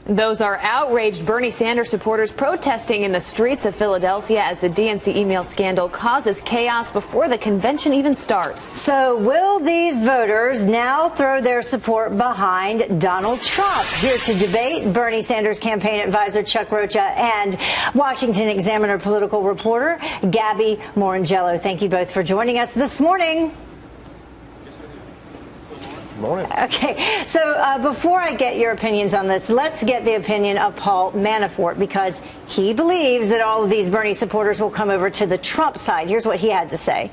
Those are outraged Bernie Sanders supporters protesting in the streets of Philadelphia as the DNC email scandal causes chaos before the convention even starts. So will these voters now throw their support behind Donald Trump? Here to debate, Bernie Sanders campaign advisor Chuck Rocha and Washington Examiner political reporter Gabby Morangello. Thank you both for joining us this morning. Morning. Okay, so before I get your opinions on this, let's get the opinion of Paul Manafort, because he believes that all of these Bernie supporters will come over to the Trump side. Here's what he had to say.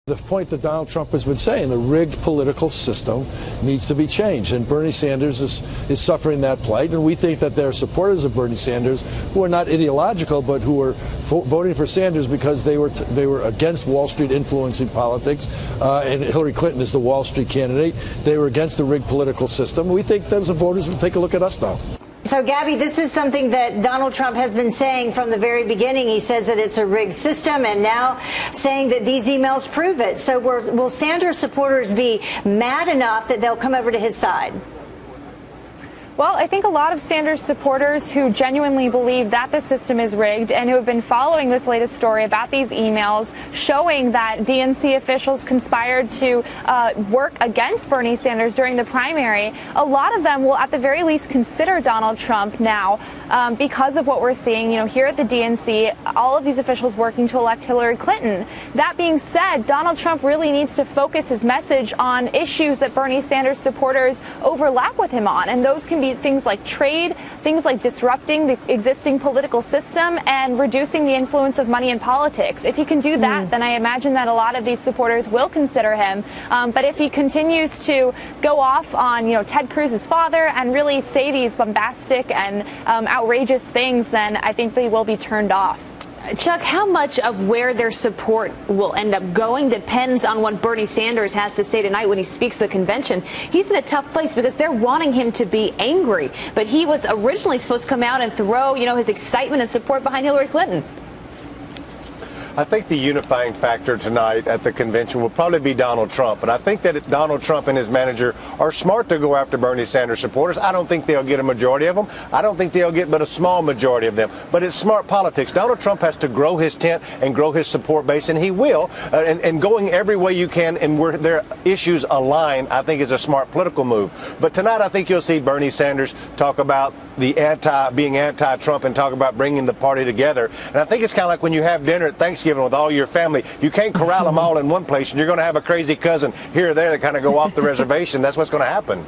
The point that Donald Trump has been saying, the rigged political system needs to be changed, and Bernie Sanders is suffering that plight, and we think that there are supporters of Bernie Sanders who are not ideological, but who are voting for Sanders because they were against Wall Street influencing politics, and Hillary Clinton is the Wall Street candidate. They were against the rigged political system. We think those voters will take a look at us now. So, Gabby, this is something that Donald Trump has been saying from the very beginning. He says that it's a rigged system, and now saying that these emails prove it. So will Sanders supporters be mad enough that they'll come over to his side? Well, I think a lot of Sanders supporters who genuinely believe that the system is rigged and who have been following this latest story about these emails showing that DNC officials conspired to work against Bernie Sanders during the primary, a lot of them will at the very least consider Donald Trump now because of what we're seeing, here at the DNC, all of these officials working to elect Hillary Clinton. That being said, Donald Trump really needs to focus his message on issues that Bernie Sanders supporters overlap with him on, and those can be things like trade, things like disrupting the existing political system and reducing the influence of money in politics. If he can do that, then I imagine that a lot of these supporters will consider him. But if he continues to go off on, Ted Cruz's father and really say these bombastic and outrageous things, then I think they will be turned off. Chuck, how much of where their support will end up going depends on what Bernie Sanders has to say tonight when he speaks to the convention. He's in a tough place because they're wanting him to be angry, but he was originally supposed to come out and throw, his excitement and support behind Hillary Clinton. I think the unifying factor tonight at the convention will probably be Donald Trump. But I think that Donald Trump and his manager are smart to go after Bernie Sanders supporters. I don't think they'll get a majority of them. I don't think they'll get but a small majority of them. But it's smart politics. Donald Trump has to grow his tent and grow his support base, and he will. And going every way you can and where their issues align, I think is a smart political move. But tonight I think you'll see Bernie Sanders talk about being anti-Trump and talk about bringing the party together. And I think it's kind of like when you have dinner at Thanksgiving with all your family. You can't corral them all in one place, and you're going to have a crazy cousin here or there that kind of go off the reservation. That's what's going to happen.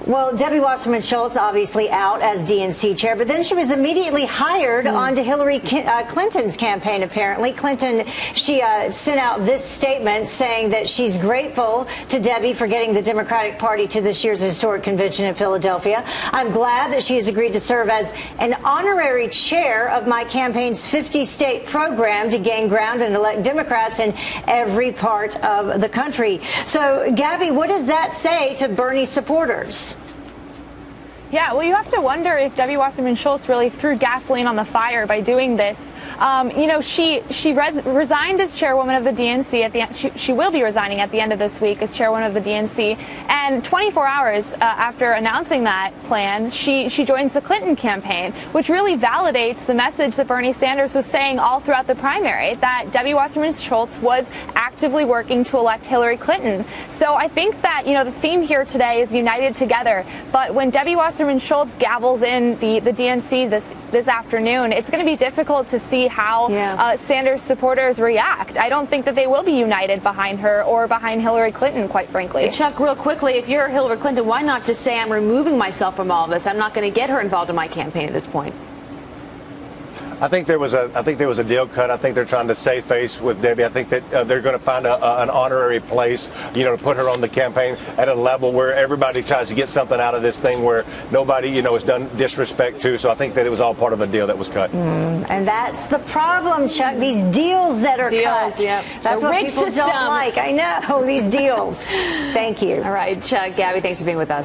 Well, Debbie Wasserman Schultz obviously out as DNC chair, but then she was immediately hired onto Hillary Clinton's campaign, apparently. Clinton, she sent out this statement saying that she's grateful to Debbie for getting the Democratic Party to this year's historic convention in Philadelphia. I'm glad that she has agreed to serve as an honorary chair of my campaign's 50-state program to gain ground and elect Democrats in every part of the country. So, Gabby, what does that say to Bernie supporters? Yeah, well, you have to wonder if Debbie Wasserman Schultz really threw gasoline on the fire by doing this. She resigned as chairwoman of the DNC at the end. She will be resigning at the end of this week as chairwoman of the DNC. And 24 hours after announcing that plan, she joins the Clinton campaign, which really validates the message that Bernie Sanders was saying all throughout the primary, that Debbie Wasserman Schultz was actively working to elect Hillary Clinton. So I think that, the theme here today is united together. But when Debbie Wasserman Schultz gavels in the DNC this afternoon, it's going to be difficult to see how Sanders supporters react. I don't think that they will be united behind her or behind Hillary Clinton, quite frankly. Chuck, real quickly, if you're Hillary Clinton, why not just say I'm removing myself from all of this? I'm not going to get her involved in my campaign at this point. I think there was a deal cut. I think they're trying to save face with Debbie. I think that they're going to find an honorary place, to put her on the campaign at a level where everybody tries to get something out of this thing where nobody, is done disrespect to. So I think that it was all part of a deal that was cut. And that's the problem, Chuck. These deals that are cut. Yep. That's what people system. don't like. I know, these deals. Thank you. All right, Chuck, Gabby, thanks for being with us.